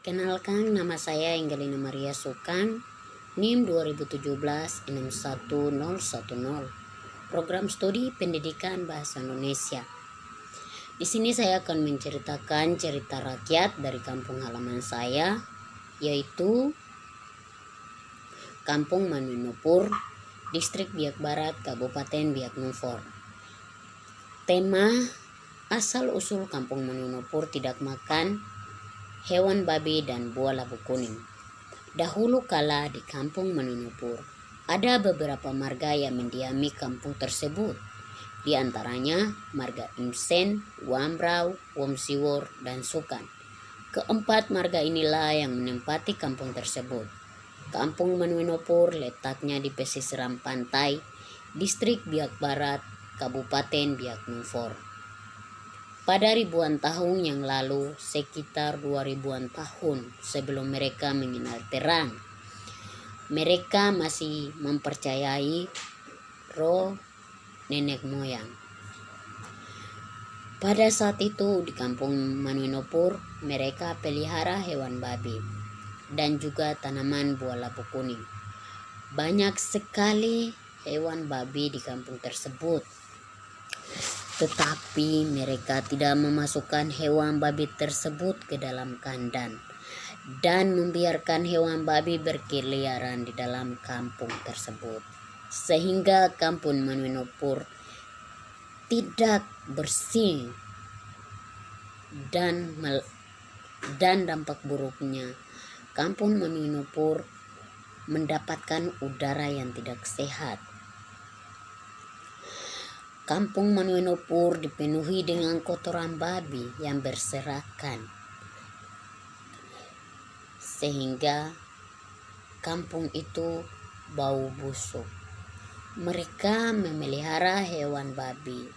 Perkenalkan, nama saya Enggelina Maria Sukang, NIM 2017-61010, Program Studi Pendidikan Bahasa Indonesia. Di sini saya akan menceritakan cerita rakyat dari kampung halaman saya, yaitu Kampung Manuinupur, Distrik Biak Barat, Kabupaten Biak Numfor. Tema asal-usul Kampung Manuinupur tidak makan hewan babi dan buah labu kuning. Dahulu kala di Kampung Manuinupur ada beberapa marga yang mendiami kampung tersebut. Di antaranya marga Imsen, Wambrau, Womsiwor, dan Sukan. Keempat marga inilah yang menempati kampung tersebut. Kampung Manuinupur letaknya di pesisiran pantai, Distrik Biak Barat, Kabupaten Biak Numfor. Pada ribuan tahun yang lalu, sekitar 2000-an tahun sebelum mereka mengenal terang, mereka masih mempercayai roh nenek moyang. Pada saat itu di Kampung Manuinupur, mereka pelihara hewan babi dan juga tanaman buah labu kuning. Banyak sekali hewan babi di kampung tersebut. Tetapi mereka tidak memasukkan hewan babi tersebut ke dalam kandang dan membiarkan hewan babi berkeliaran di dalam kampung tersebut, sehingga Kampung Manuinupur tidak bersih dan dampak buruknya Kampung Manuinupur mendapatkan udara yang tidak sehat. Kampung Manuinupur dipenuhi dengan kotoran babi yang berserakan, sehingga kampung itu bau busuk. Mereka memelihara hewan babi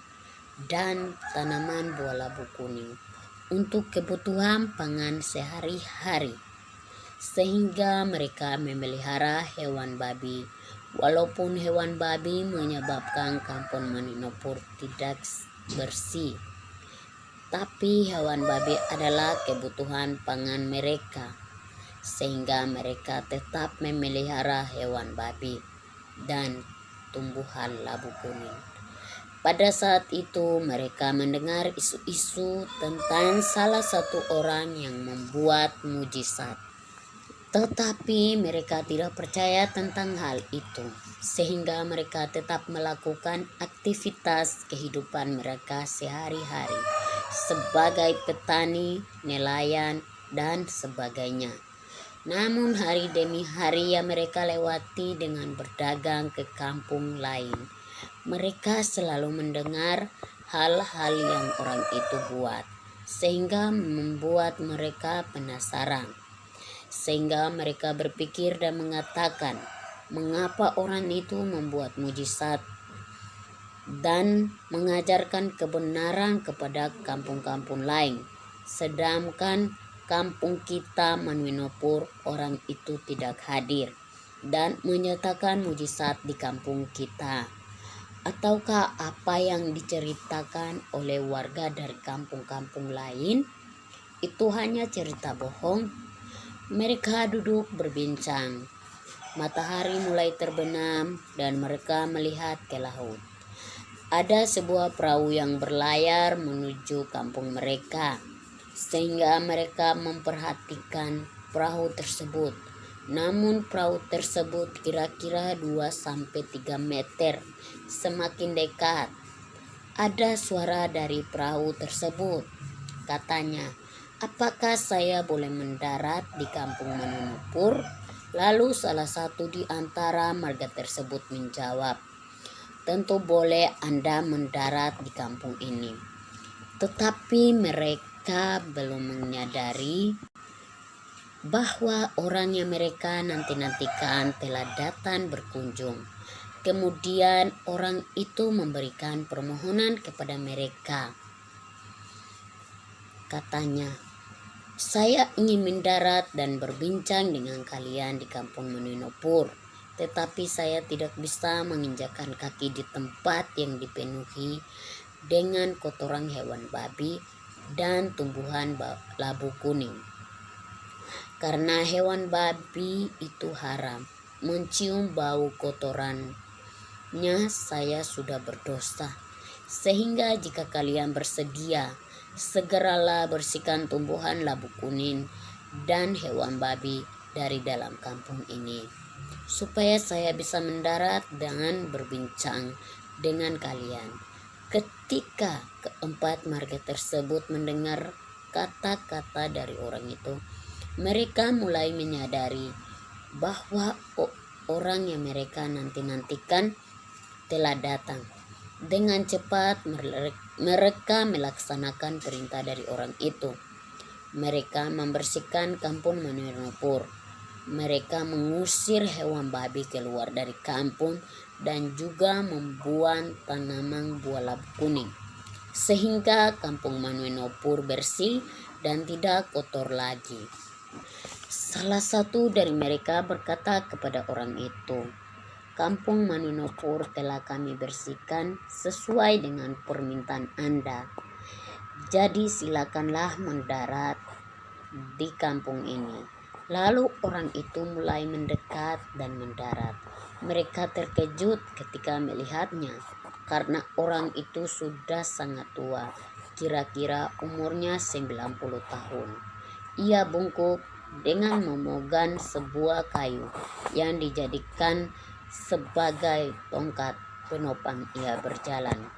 dan tanaman buah labu kuning untuk kebutuhan pangan sehari-hari, sehingga mereka memelihara hewan babi. Walaupun hewan babi menyebabkan Kampung Manuinupur tidak bersih, tapi hewan babi adalah kebutuhan pangan mereka, sehingga mereka tetap memelihara hewan babi dan tumbuhan labu kuning. Pada saat itu mereka mendengar isu-isu tentang salah satu orang yang membuat mujizat. Tetapi mereka tidak percaya tentang hal itu, sehingga mereka tetap melakukan aktivitas kehidupan mereka sehari-hari sebagai petani, nelayan, dan sebagainya. Namun hari demi hari yang mereka lewati dengan berdagang ke kampung lain, mereka selalu mendengar hal-hal yang orang itu buat, sehingga membuat mereka penasaran. Sehingga mereka berpikir dan mengatakan, mengapa orang itu membuat mujizat dan mengajarkan kebenaran kepada kampung-kampung lain, sedangkan kampung kita Manuinupur orang itu tidak hadir dan menyatakan mujizat di kampung kita. Ataukah apa yang diceritakan oleh warga dari kampung-kampung lain itu hanya cerita bohong? Mereka duduk berbincang. Matahari mulai terbenam dan mereka melihat ke laut. Ada sebuah perahu yang berlayar menuju kampung mereka, sehingga mereka memperhatikan perahu tersebut. Namun perahu tersebut kira-kira 2-3 meter. Semakin dekat, ada suara dari perahu tersebut. Katanya, "Apakah saya boleh mendarat di Kampung Manuinupur?" Lalu salah satu di antara marga tersebut menjawab, "Tentu boleh Anda mendarat di kampung ini." Tetapi mereka belum menyadari bahwa orang yang mereka nanti-nantikan telah datang berkunjung. Kemudian orang itu memberikan permohonan kepada mereka. Katanya, "Saya ingin mendarat dan berbincang dengan kalian di Kampung Manuinupur, tetapi saya tidak bisa menginjakkan kaki di tempat yang dipenuhi dengan kotoran hewan babi dan tumbuhan labu kuning. Karena hewan babi itu haram. Mencium bau kotorannya saya sudah berdosa. Sehingga jika kalian bersedia, segeralah bersihkan tumbuhan labu kuning dan hewan babi dari dalam kampung ini, supaya saya bisa mendarat dengan berbincang dengan kalian. Ketika keempat marga tersebut mendengar kata-kata dari orang itu, mereka mulai menyadari bahwa orang yang mereka nanti-nantikan telah datang. Dengan cepat mereka melaksanakan perintah dari orang itu. Mereka membersihkan kampung Manunopur. Mereka mengusir hewan babi keluar dari kampung dan juga membuang tanaman buah labu kuning, sehingga kampung Manunopur bersih dan tidak kotor lagi. Salah satu dari mereka berkata kepada orang itu, "Kampung Manunopur telah kami bersihkan sesuai dengan permintaan Anda. Jadi silakanlah mendarat di kampung ini." Lalu orang itu mulai mendekat dan mendarat. Mereka terkejut ketika melihatnya, karena orang itu sudah sangat tua, kira-kira umurnya 90 tahun. Ia bungkuk dengan memegang sebuah kayu yang dijadikan sebagai tongkat penopang ia berjalan.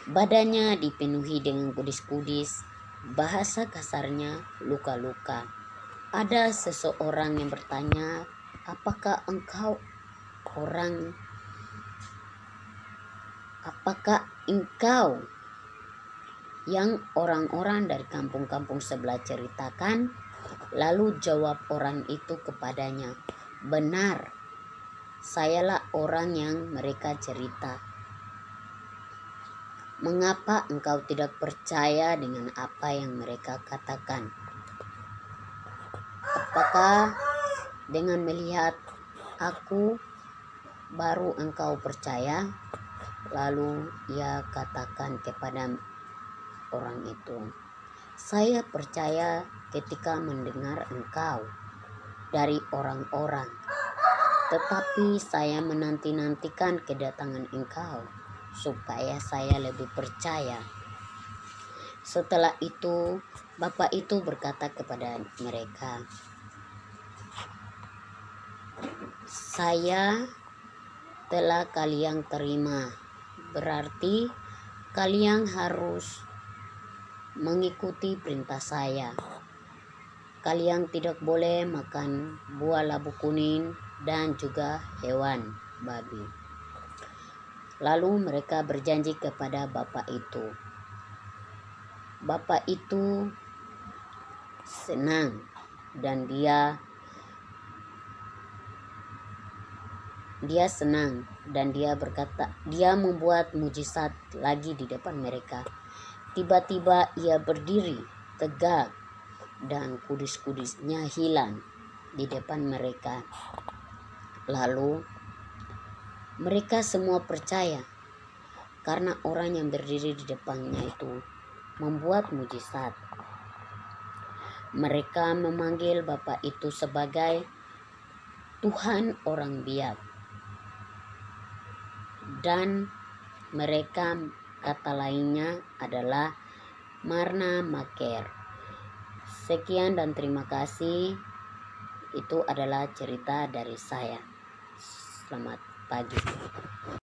Badannya dipenuhi dengan kudis-kudis, bahasa kasarnya luka-luka. Ada seseorang yang bertanya, apakah engkau yang orang-orang dari kampung-kampung sebelah ceritakan? Lalu jawab orang itu kepadanya, "Benar, sayalah orang yang mereka cerita." "Mengapa engkau tidak percaya dengan apa yang mereka katakan? Apakah dengan melihat aku baru engkau percaya?" Lalu ia katakan kepada orang itu, "Saya percaya ketika mendengar engkau dari orang-orang, tetapi saya menanti-nantikan kedatangan engkau supaya saya lebih percaya." Setelah itu, bapak itu berkata kepada mereka, "Saya telah kalian terima, berarti kalian harus mengikuti perintah saya. Kalian tidak boleh makan buah labu kuning dan juga hewan babi." Lalu mereka berjanji kepada bapak itu. Bapak itu senang dan dia berkata, dia membuat mujizat lagi di depan mereka. Tiba-tiba ia berdiri tegak dan kudis-kudisnya hilang di depan mereka. Lalu mereka semua percaya karena orang yang berdiri di depannya itu membuat mujizat. Mereka memanggil bapak itu sebagai Tuhan orang biak, dan mereka kata lainnya adalah Marna Maker. Sekian dan terima kasih. Itu adalah cerita dari saya. Selamat pagi.